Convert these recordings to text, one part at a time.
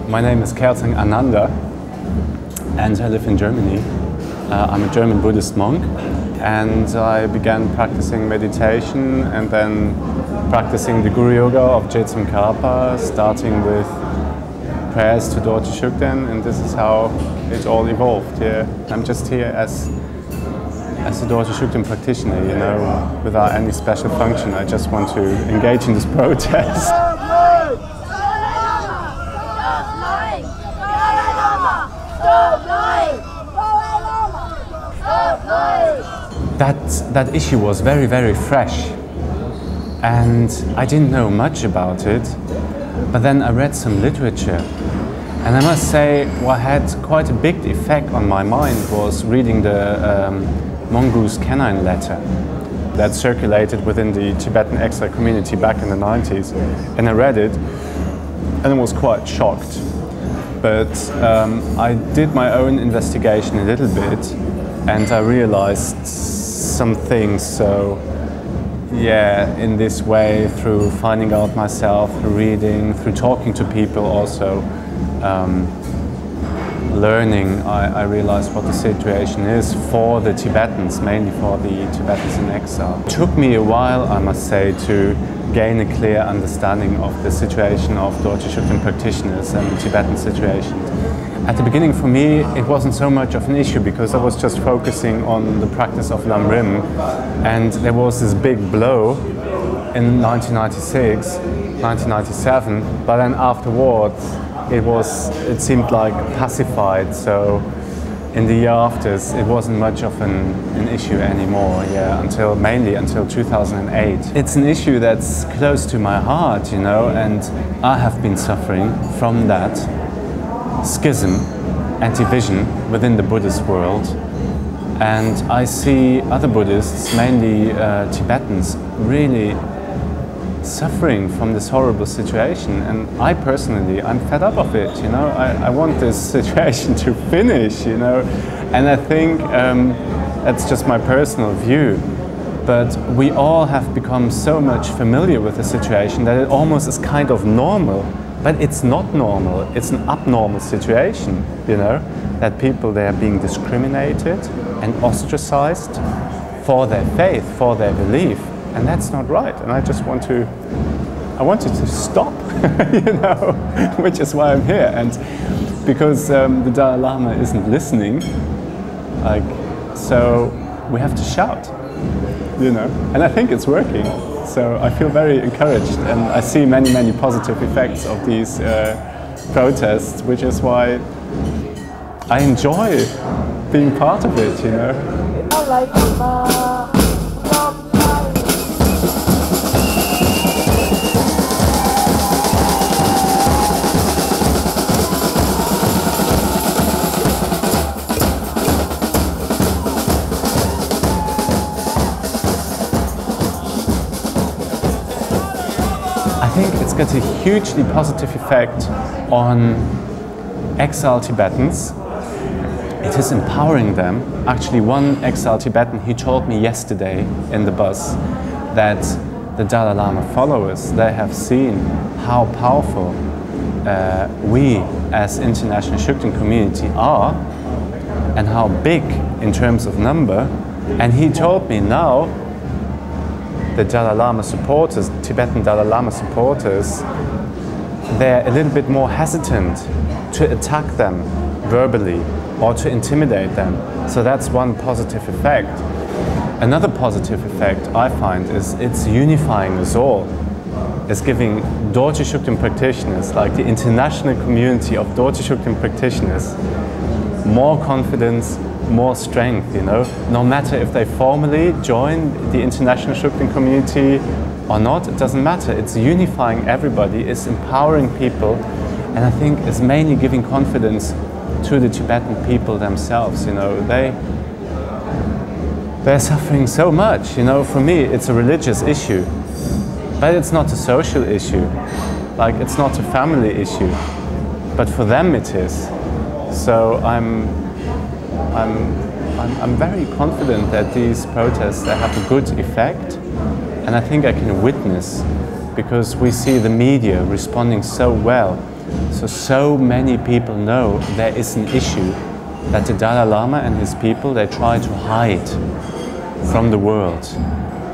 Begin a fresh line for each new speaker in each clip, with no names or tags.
My name is Kelsang Ananda and I live in Germany. I'm a German Buddhist monk and I began practicing meditation and then practicing the Guru Yoga of Je Tsongkapa, starting with prayers to Dorje Shugden, and this is how it all evolved. Yeah, I'm just here as a Dorje Shugden practitioner, you know, without any special function. I just want to engage in this protest. That issue was very, very fresh, and I didn't know much about it, but then I read some literature, and I must say what had quite a big effect on my mind was reading the mongoose canine letter that circulated within the Tibetan exile community back in the 90s, and I read it and I was quite shocked. But I did my own investigation a little bit and I realized some things. So yeah, in this way, through finding out myself, through reading, through talking to people also, learning, I realized what the situation is for the Tibetans, mainly for the Tibetans in exile. It took me a while, I must say, to gain a clear understanding of the situation of Dorje Shugden practitioners and the Tibetan situation. At the beginning for me it wasn't so much of an issue because I was just focusing on the practice of Lam Rim, and there was this big blow in 1996, 1997, but then afterwards it seemed like pacified, so in the year afters it wasn't much of an issue anymore, yeah, mainly until 2008. It's an issue that's close to my heart, you know, and I have been suffering from that schism and division within the Buddhist world, and I see other Buddhists, mainly Tibetans, really suffering from this horrible situation, and I personally, I'm fed up of it, you know. I want this situation to finish, you know, and I think that's just my personal view, but we all have become so much familiar with the situation that it almost is kind of normal, but it's not normal. It's an abnormal situation, you know, that people, they are being discriminated and ostracized for their faith, for their belief. And that's not right, and I wanted to stop, you know, which is why I'm here. And because the Dalai Lama isn't listening, like, so we have to shout, you know, and I think it's working. So I feel very encouraged, and I see many, many positive effects of these protests, which is why I enjoy being part of it, you know. I think it's got a hugely positive effect on exiled Tibetans. It is empowering them. Actually, one exiled Tibetan, he told me yesterday in the bus that the Dalai Lama followers, they have seen how powerful we as international Shugden community are and how big in terms of number. And he told me now the Dalai Lama supporters, Tibetan Dalai Lama supporters, they're a little bit more hesitant to attack them verbally or to intimidate them. So that's one positive effect. Another positive effect I find is it's unifying us all. It's giving Dorje Shugden practitioners, like the international community of Dorje Shugden practitioners, more confidence, more strength, you know. No matter if they formally join the international Shugden community or not, it doesn't matter. It's unifying everybody, it's empowering people, and I think it's mainly giving confidence to the Tibetan people themselves, you know. They're suffering so much, you know. For me, it's a religious issue, but it's not a social issue. Like, it's not a family issue, but for them it is. So I'm very confident that these protests, they have a good effect, and I think I can witness, because we see the media responding so well So many people know there is an issue that the Dalai Lama and his people, they try to hide from the world.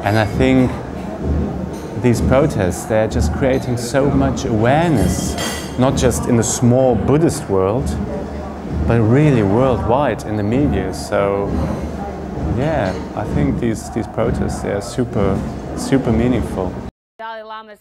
And I think these protests, they're just creating so much awareness, not just in the small Buddhist world, but really worldwide in the media. So yeah, I think these protests, they're super meaningful.
Dalai Lama's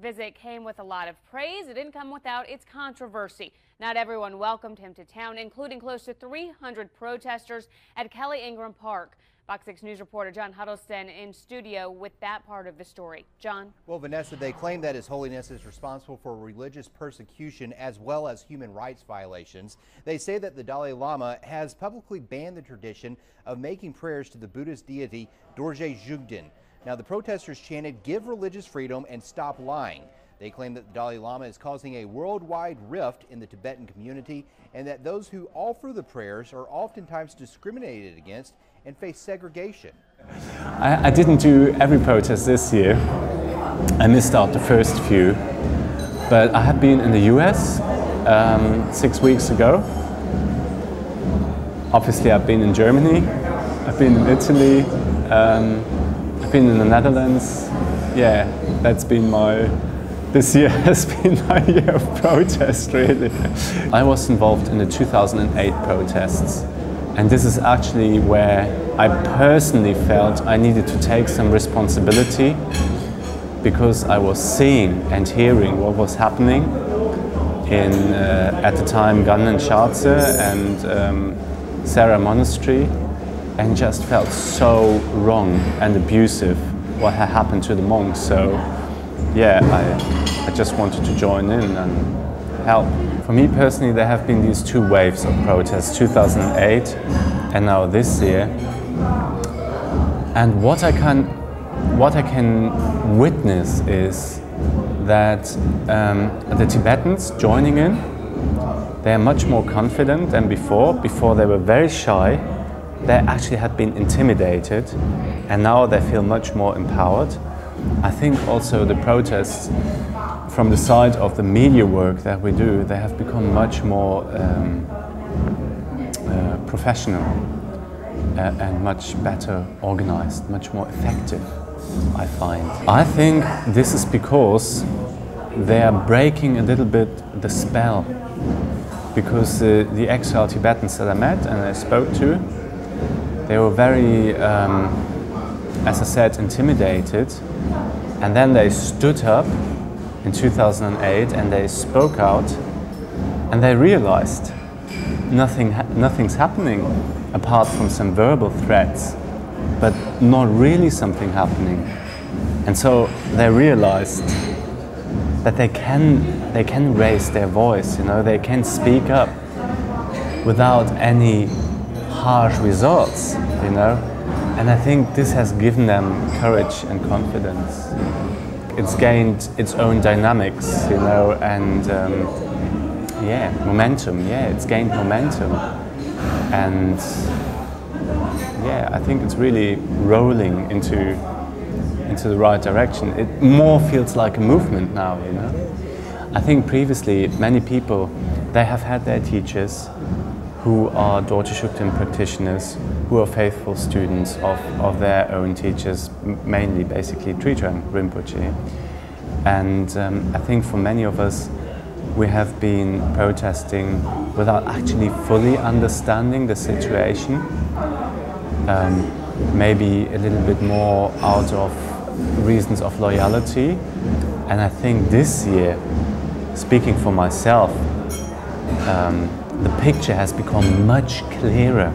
visit came with a lot of praise. It didn't come without its controversy. Not everyone welcomed him to town, including close to 300 protesters at Kelly Ingram Park. Fox 6 News reporter John Huddleston in studio with that part of the story. John?
Well, Vanessa, they claim that His Holiness is responsible for religious persecution as well as human rights violations. They say that the Dalai Lama has publicly banned the tradition of making prayers to the Buddhist deity Dorje Shugden. Now, the protesters chanted, "Give religious freedom and stop lying." They claim that the Dalai Lama is causing a worldwide rift in the Tibetan community and that those who offer the prayers are oftentimes discriminated against and face segregation.
I didn't do every protest this year. I missed out the first few. But I have been in the US 6 weeks ago. Obviously, I've been in Germany, I've been in Italy, I've been in the Netherlands. Yeah, this year has been my year of protest, really. I was involved in the 2008 protests, and this is actually where I personally felt I needed to take some responsibility, because I was seeing and hearing what was happening in, at the time, Gannon Shartse and Sarah Monastery, and just felt so wrong and abusive what had happened to the monks. So yeah, I just wanted to join in and help. For me personally, there have been these two waves of protests, 2008 and now this year. And what I can witness is that the Tibetans joining in, they are much more confident than before. Before they were very shy, they actually had been intimidated, and now they feel much more empowered. I think also the protests from the side of the media work that we do, they have become much more professional and much better organized, much more effective, I find. I think this is because they are breaking a little bit the spell, because the exiled Tibetans that I met and I spoke to, they were very, as I said, intimidated. And then they stood up in 2008 and they spoke out, and they realized nothing's happening apart from some verbal threats, but not really something happening. And so they realized that they can raise their voice, you know, they can speak up without any harsh results, you know. And I think this has given them courage and confidence. It's gained its own dynamics, you know, and yeah, momentum. Yeah, it's gained momentum, and yeah, I think it's really rolling into the right direction. It more feels like a movement now, you know. I think previously many people, they have had their teachers who are Dorje Shugden practitioners, who are faithful students of their own teachers, mainly basically Tridharma Rinpoche. And I think for many of us, we have been protesting without actually fully understanding the situation. Maybe a little bit more out of reasons of loyalty. And I think this year, speaking for myself, the picture has become much clearer,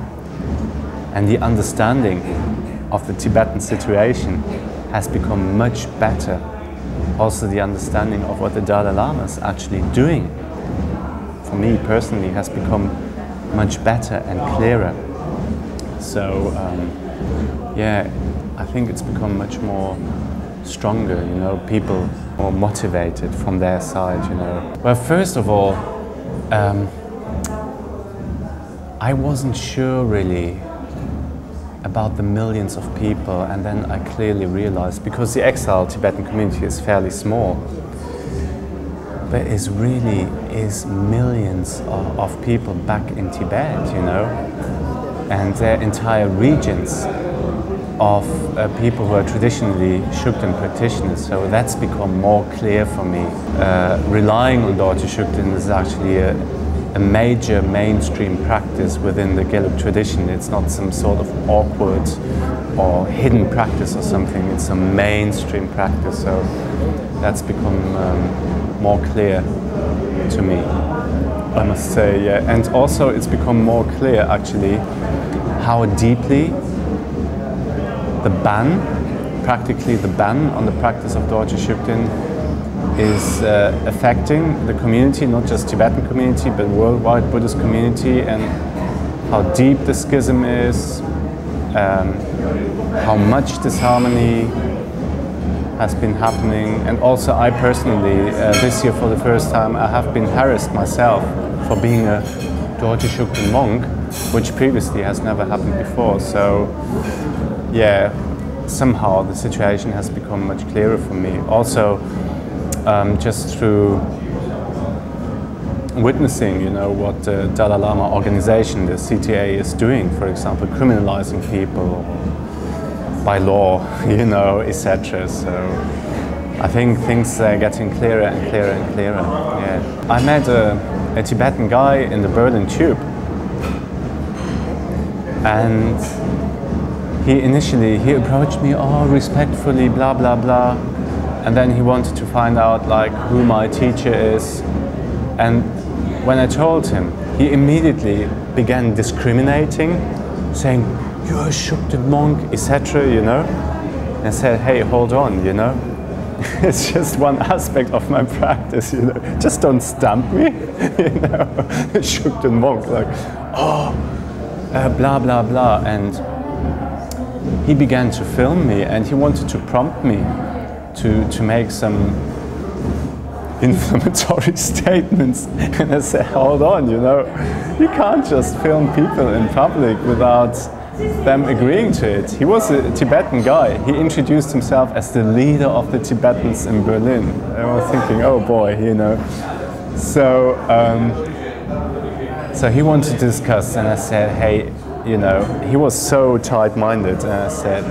and the understanding of the Tibetan situation has become much better. Also the understanding of what the Dalai Lama is actually doing, for me personally, has become much better and clearer. So yeah, I think it's become much more stronger, you know, people more motivated from their side, you know. Well, first of all, I wasn't sure really about the millions of people, and then I clearly realized, because the exiled Tibetan community is fairly small, but it really is millions of people back in Tibet, you know, and their entire regions of people who are traditionally Shugden practitioners. So that's become more clear for me. Relying on Dorje Shugden is actually a major mainstream practice within the Gelug tradition. It's not some sort of awkward or hidden practice or something. It's a mainstream practice. So that's become more clear to me, I must say. Yeah. And also it's become more clear actually how deeply the ban, practically the ban on the practice of Dorje Shugden is affecting the community, not just Tibetan community, but worldwide Buddhist community, and how deep the schism is, how much disharmony has been happening. And also I personally, this year for the first time, I have been harassed myself for being a Dorje Shugden monk, which previously has never happened before. So yeah, somehow the situation has become much clearer for me. Also, just through witnessing, you know, what the Dalai Lama organization, the CTA, is doing, for example, criminalizing people by law, you know, etc. So I think things are getting clearer and clearer and clearer. Yeah. I met a Tibetan guy in the Berlin tube, and he approached me, oh, respectfully, blah, blah, blah. And then he wanted to find out like who my teacher is. And when I told him, he immediately began discriminating, saying, you're a Shugden monk, etc., you know. And I said, hey, hold on, you know. It's just one aspect of my practice, you know. Just don't stamp me, you know. Shugden monk, like, oh, blah, blah, blah. And he began to film me, and he wanted to prompt me to make some inflammatory statements. And I said, hold on, you know, you can't just film people in public without them agreeing to it. He was a Tibetan guy. He introduced himself as the leader of the Tibetans in Berlin. I was thinking, oh boy, you know. So, so he wanted to discuss, and I said, hey, you know, he was so tight-minded, and I said,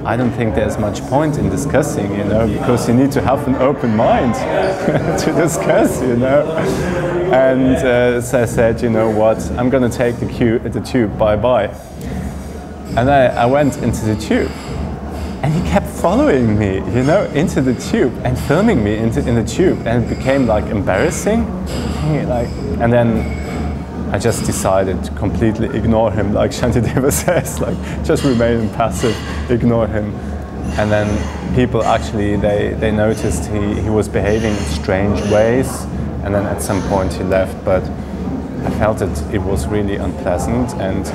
I don't think there's much point in discussing, you know, because you need to have an open mind to discuss, you know. And so I said, you know what, I'm going to take the tube, bye-bye. And I went into the tube, and he kept following me, you know, into the tube and filming me in the tube, and it became like embarrassing, and then I just decided to completely ignore him, like Shantideva says, like just remain impassive, ignore him. And then people actually, they noticed he was behaving in strange ways, and then at some point he left, but I felt it was really unpleasant, and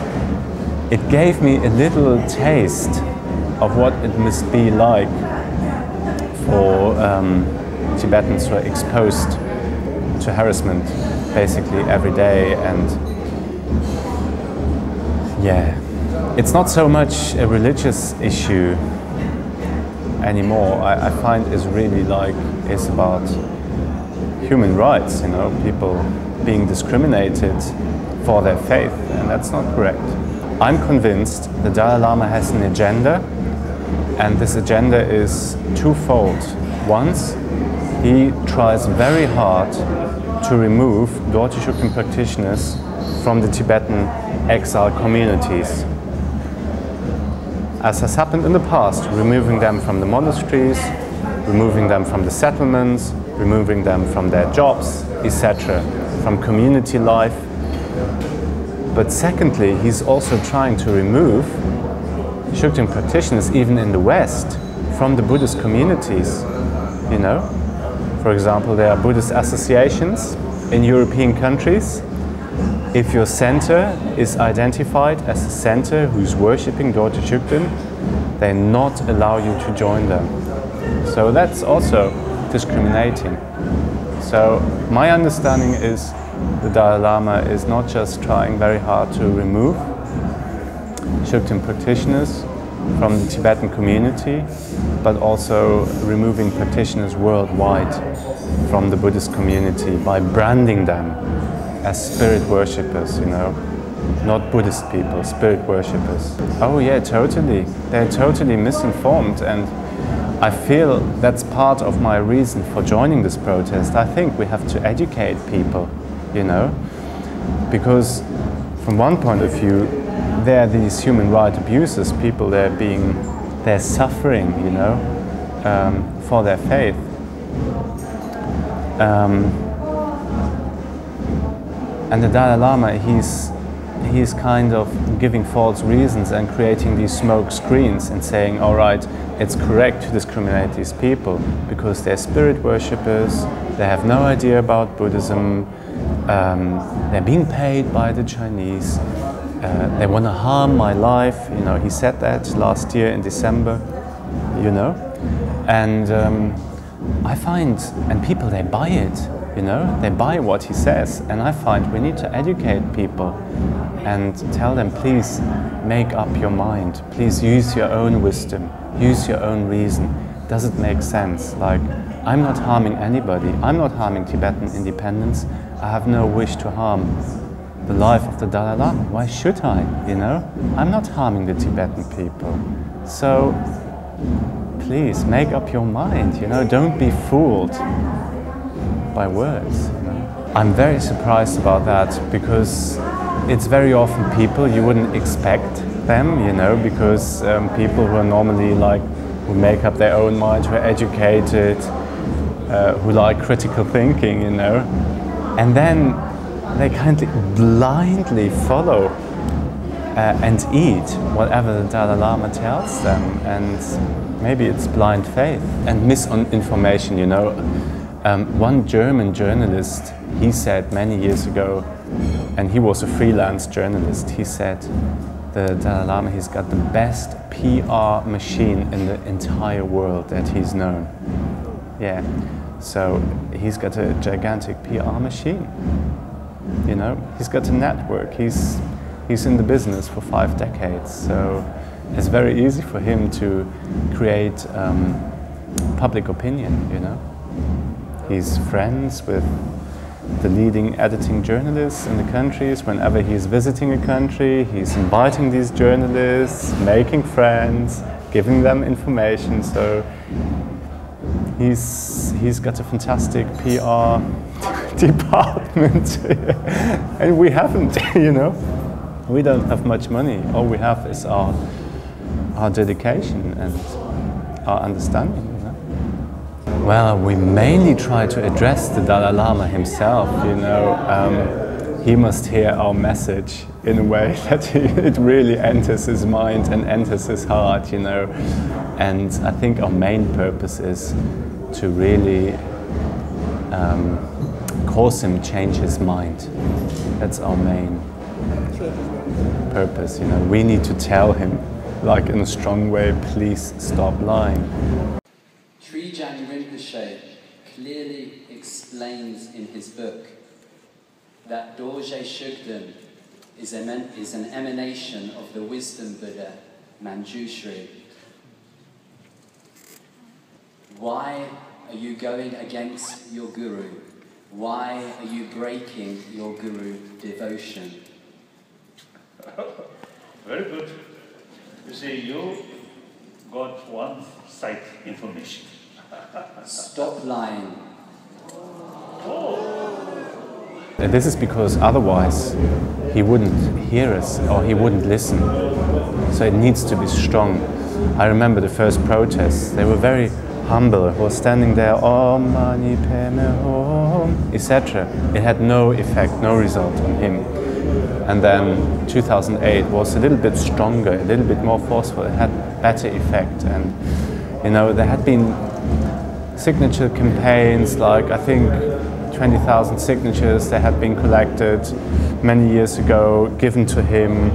it gave me a little taste of what it must be like for Tibetans who are exposed to harassment basically every day. And yeah, it's not so much a religious issue anymore. I find it's really like, it's about human rights, you know, people being discriminated for their faith, and that's not correct. I'm convinced the Dalai Lama has an agenda, and this agenda is twofold. Once, he tries very hard to remove Dorje Shugden practitioners from the Tibetan exile communities, as has happened in the past, removing them from the monasteries, removing them from the settlements, removing them from their jobs, etc., from community life. But secondly, he's also trying to remove Shugden practitioners, even in the West, from the Buddhist communities, you know. For example, there are Buddhist associations in European countries. If your center is identified as a center who's worshipping Dorje Shugden, they not allow you to join them. So that's also discriminating. So my understanding is the Dalai Lama is not just trying very hard to remove Shugden practitioners, from the Tibetan community, but also removing practitioners worldwide from the Buddhist community by branding them as spirit worshippers, you know, not Buddhist people, spirit worshippers. Oh yeah, totally. They're totally misinformed, and I feel that's part of my reason for joining this protest. I think we have to educate people, you know, because from one point of view, they're these human rights abusers, people they're suffering, you know, for their faith. And the Dalai Lama, he's kind of giving false reasons and creating these smoke screens and saying, all right, it's correct to discriminate these people because they're spirit worshippers, they have no idea about Buddhism, they're being paid by the Chinese, they want to harm my life, you know, he said that last year in December, you know, and I find, and people, they buy it, you know, they buy what he says, and I find we need to educate people and tell them, please make up your mind, please use your own wisdom, use your own reason. Does it make sense? Like, I'm not harming anybody, I'm not harming Tibetan independence, I have no wish to harm the life of the Dalai Lama. Why should I, you know? I'm not harming the Tibetan people. So, please, make up your mind, you know, don't be fooled by words, you know? I'm very surprised about that because it's very often people you wouldn't expect them, you know, because people who are normally like, who make up their own mind, who are educated, who like critical thinking, you know, and then they kind of blindly follow and eat whatever the Dalai Lama tells them, and maybe it's blind faith and misinformation, you know. One German journalist, he said many years ago, and he was a freelance journalist, he said the Dalai Lama, he's got the best PR machine in the entire world that he's known. Yeah, so he's got a gigantic PR machine, you know, he's got a network, he's in the business for 5 decades, so it's very easy for him to create public opinion, you know. He's friends with the leading editing journalists in the countries. Whenever he's visiting a country, he's inviting these journalists, making friends, giving them information. So he's got a fantastic PR department, and we haven't, you know. We don't have much money. All we have is our dedication and our understanding. Well, we mainly try to address the Dalai Lama himself, you know. He must hear our message in a way that it really enters his mind and enters his heart, you know. And I think our main purpose is to really cause him change his mind. That's our main purpose, you know. We need to tell him, like in a strong way, please stop lying.
Trijang Rinpoche clearly explains in his book that Dorje Shugden is an emanation of the wisdom Buddha, Manjushri. Why are you going against your guru? Why are you breaking your guru devotion?
Very good. You see, you got one-side information.
Stop lying.
And this is because otherwise he wouldn't hear us or he wouldn't listen. So it needs to be strong. I remember the first protests, they were very humble, who were standing there, Om Mani Padme Hum, etc. It had no effect, no result on him. And then 2008 was a little bit stronger, a little bit more forceful, it had better effect. And you know, there had been signature campaigns, like I think 20,000 signatures that had been collected many years ago, given to him.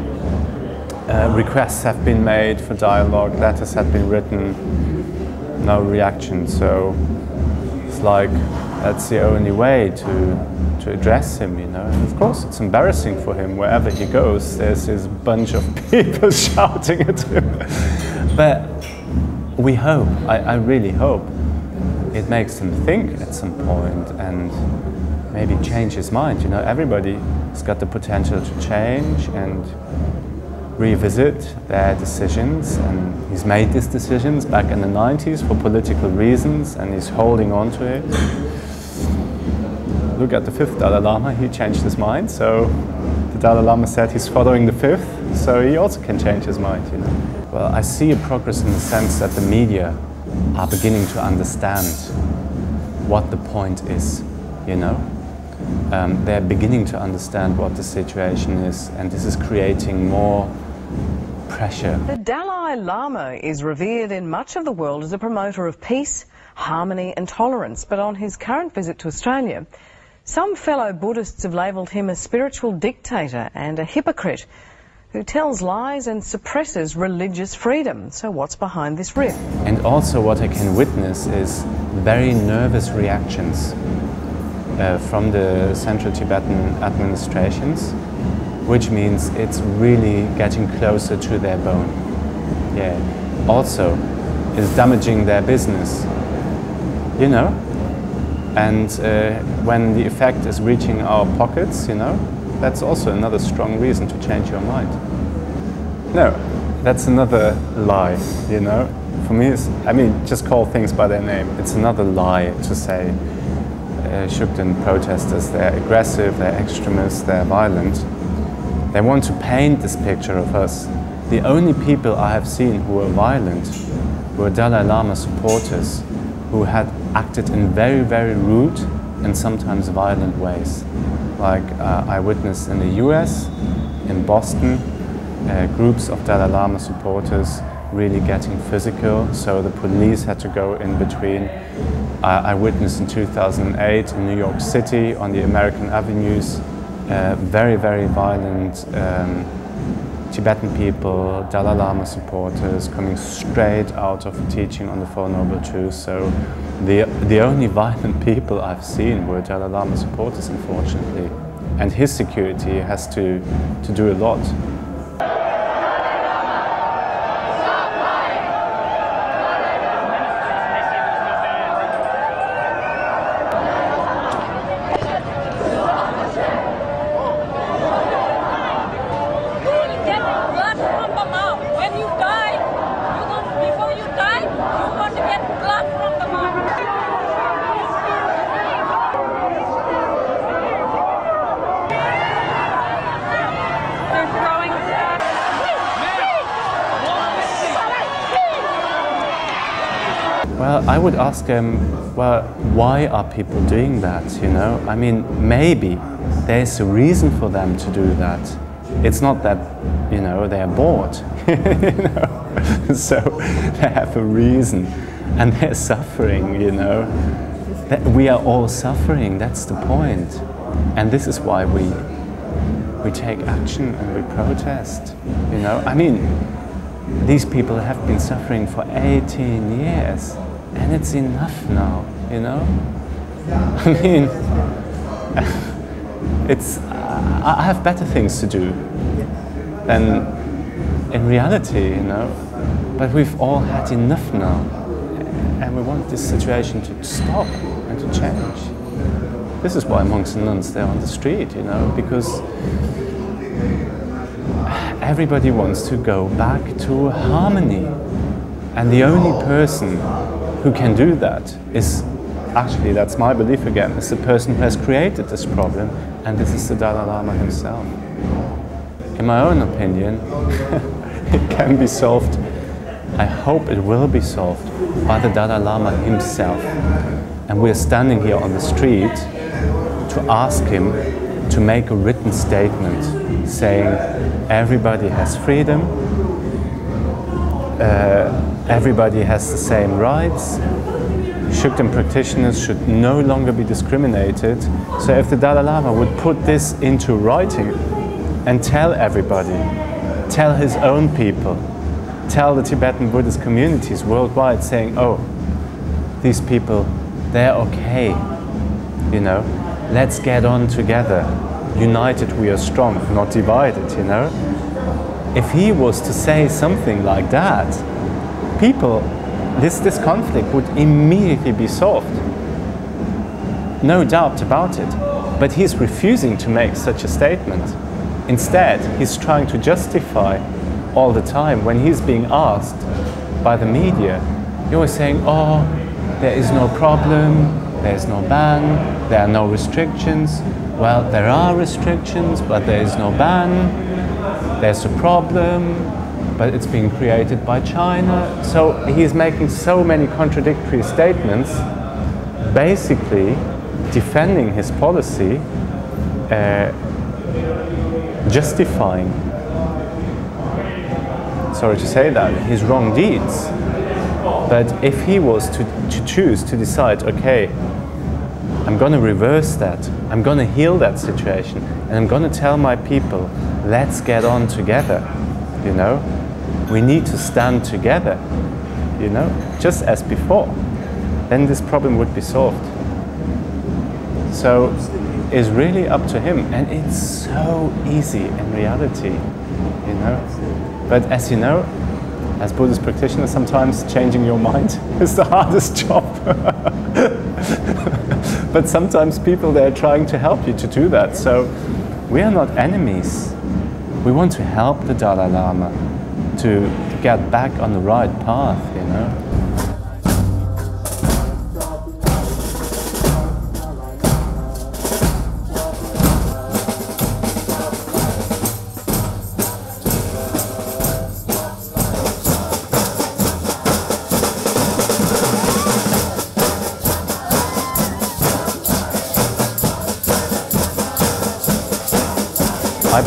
Requests have been made for dialogue, letters have been written, no reaction. So it's like, that's the only way to address him, you know. And of course it's embarrassing for him. Wherever he goes, there's this bunch of people shouting at him. But we hope, I really hope, it makes him think at some point and maybe change his mind. You know, everybody's got the potential to change and revisit their decisions, and he's made these decisions back in the 90s for political reasons, and he's holding on to it. Look at the 5th Dalai Lama, he changed his mind, so the Dalai Lama said he's following the 5th, so he also can change his mind, you know. Well, I see a progress in the sense that the media are beginning to understand what the point is, you know. They're beginning to understand what the situation is, and this is creating more pressure.
The Dalai Lama is revered in much of the world as a promoter of peace, harmony and tolerance, but on his current visit to Australia, some fellow Buddhists have labelled him a spiritual dictator and a hypocrite who tells lies and suppresses religious freedom. So what's behind this rift?
And also what I can witness is very nervous reactions from the Central Tibetan administrations, which means it's really getting closer to their bone. Yeah. Also, it's damaging their business, you know? And when the effect is reaching our pockets, you know, that's also another strong reason to change your mind. No, that's another lie, you know? For me, I mean, just call things by their name. It's another lie to say Shugden protesters, they're aggressive, they're extremists, they're violent. They want to paint this picture of us. The only people I have seen who were violent were Dalai Lama supporters who had acted in very, very rude and sometimes violent ways. Like I witnessed in the US, in Boston, groups of Dalai Lama supporters really getting physical, so the police had to go in between. I witnessed in 2008 in New York City on the American avenues, very, very violent Tibetan people, Dalai Lama supporters coming straight out of a teaching on the Four Noble Truths. So the only violent people I've seen were Dalai Lama supporters, unfortunately. And his security has to do a lot. Well, I would ask them, well, why are people doing that, you know? I mean, maybe there's a reason for them to do that. It's not that, you know, they are bored, you know? So they have a reason, and they're suffering, you know? We are all suffering, that's the point. And this is why we take action and we protest, you know? I mean, these people have been suffering for 18 years. And it's enough now, you know? I mean, I have better things to do than in reality, you know? But we've all had enough now. And we want this situation to stop and to change. This is why monks and nuns, they're on the street, you know? Because everybody wants to go back to harmony. And the only person who can do that is, actually that's my belief again, is the person who has created this problem, and this is the Dalai Lama himself. In my own opinion, it can be solved, I hope it will be solved, by the Dalai Lama himself. And we're standing here on the street to ask him to make a written statement saying everybody has freedom, everybody has the same rights, Shugden practitioners should no longer be discriminated. So if the Dalai Lama would put this into writing and tell everybody, tell his own people, tell the Tibetan Buddhist communities worldwide saying, oh, these people, they're okay, you know, let's get on together. United we are strong, not divided, you know. If he was to say something like that, people, this conflict would immediately be solved. No doubt about it. But he's refusing to make such a statement. Instead, he's trying to justify all the time when he's being asked by the media. You're always saying, oh, there is no problem, there's no ban, there are no restrictions. Well, there are restrictions, but there is no ban. There's a problem, but it's being created by China. So he's making so many contradictory statements, basically defending his policy, justifying, sorry to say that, his wrong deeds. But if he was to choose to decide, okay, I'm going to reverse that, I'm going to heal that situation, and I'm going to tell my people, let's get on together, you know, we need to stand together, you know, just as before, then this problem would be solved. So it's really up to him, and it's so easy in reality, you know. But as you know, as Buddhist practitioners, sometimes changing your mind is the hardest job. But sometimes people, they're trying to help you to do that. So we are not enemies. We want to help the Dalai Lama to get back on the right path, you know.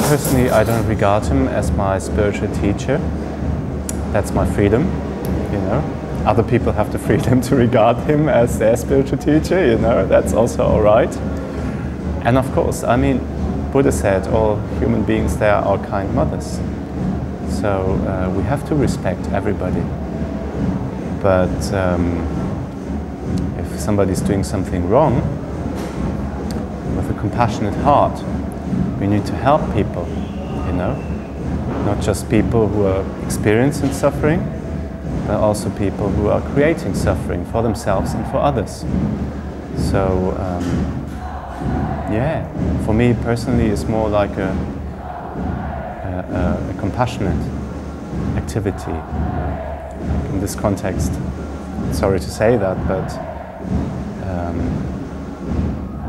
Personally, I don't regard him as my spiritual teacher. That's my freedom, you know. Other people have the freedom to regard him as their spiritual teacher, you know. That's also all right. And of course, I mean, Buddha said all human beings, they are our kind mothers. So we have to respect everybody. But if somebody's doing something wrong, with a compassionate heart, we need to help people, you know, not just people who are experiencing suffering, but also people who are creating suffering for themselves and for others. So, yeah, for me personally, it's more like a compassionate activity. In this context, sorry to say that, but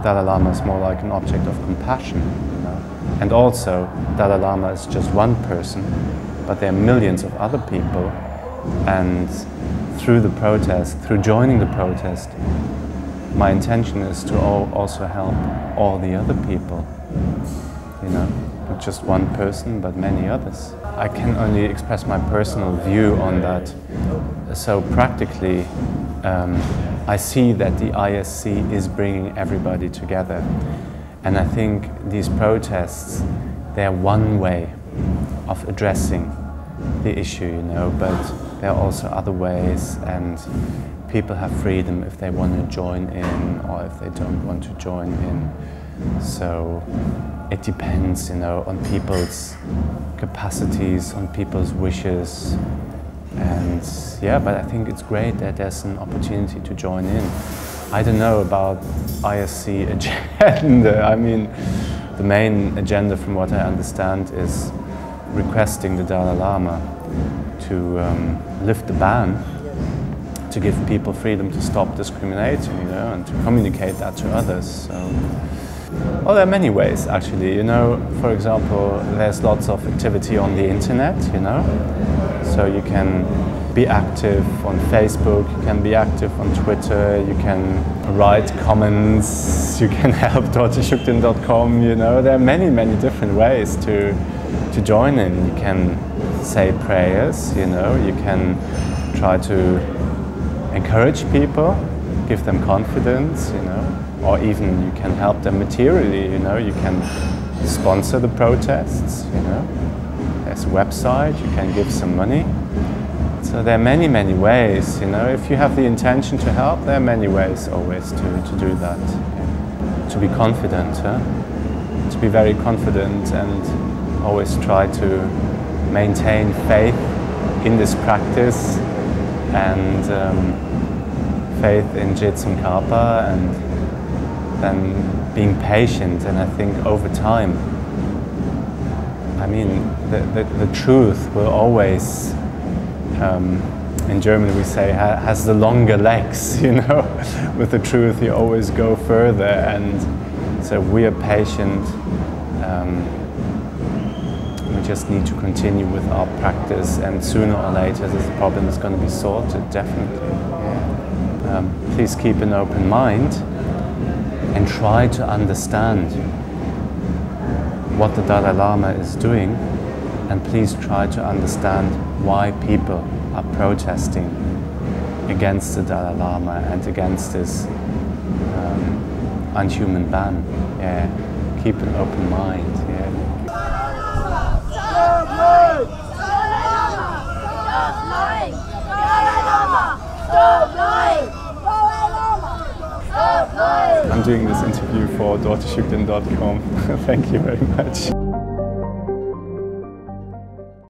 Dalai Lama is more like an object of compassion. And also, Dalai Lama is just one person, but there are millions of other people, and through the protest, through joining the protest, my intention is to also help all the other people, you know, not just one person, but many others. I can only express my personal view on that. So practically, I see that the ISC is bringing everybody together. And I think these protests, they're one way of addressing the issue, you know, but there are also other ways, and people have freedom if they want to join in or if they don't want to join in. So it depends, you know, on people's capacities, on people's wishes. And yeah, but I think it's great that there's an opportunity to join in. I don't know about ISC agenda. I mean, the main agenda, from what I understand, is requesting the Dalai Lama to lift the ban, to give people freedom to stop discriminating, you know, and to communicate that to others. So, well, there are many ways, actually. You know, for example, there's lots of activity on the internet, you know, so you can be active on Facebook, you can be active on Twitter, you can write comments, you can help DorjeShugden.com, you know, there are many, many different ways to join in. You can say prayers, you know, you can try to encourage people, give them confidence, you know, or even you can help them materially, you know, you can sponsor the protests, you know, there's a website, you can give some money. So there are many, many ways, you know, if you have the intention to help, there are many ways always to do that. Yeah. To be confident, huh? To be very confident and always try to maintain faith in this practice and faith in Je Tsongkapa, and then being patient. And I think over time, I mean, the truth will always, in German we say, has the longer legs, you know. With the truth you always go further, and so we are patient. We just need to continue with our practice, and sooner or later this problem is going to be sorted, definitely. Please keep an open mind and try to understand what the Dalai Lama is doing, and please try to understand why people are protesting against the Dalai Lama and against this unhuman ban. Yeah. Keep an open mind. Yeah. I'm doing this interview for DorjeShugden.com. Thank you very much.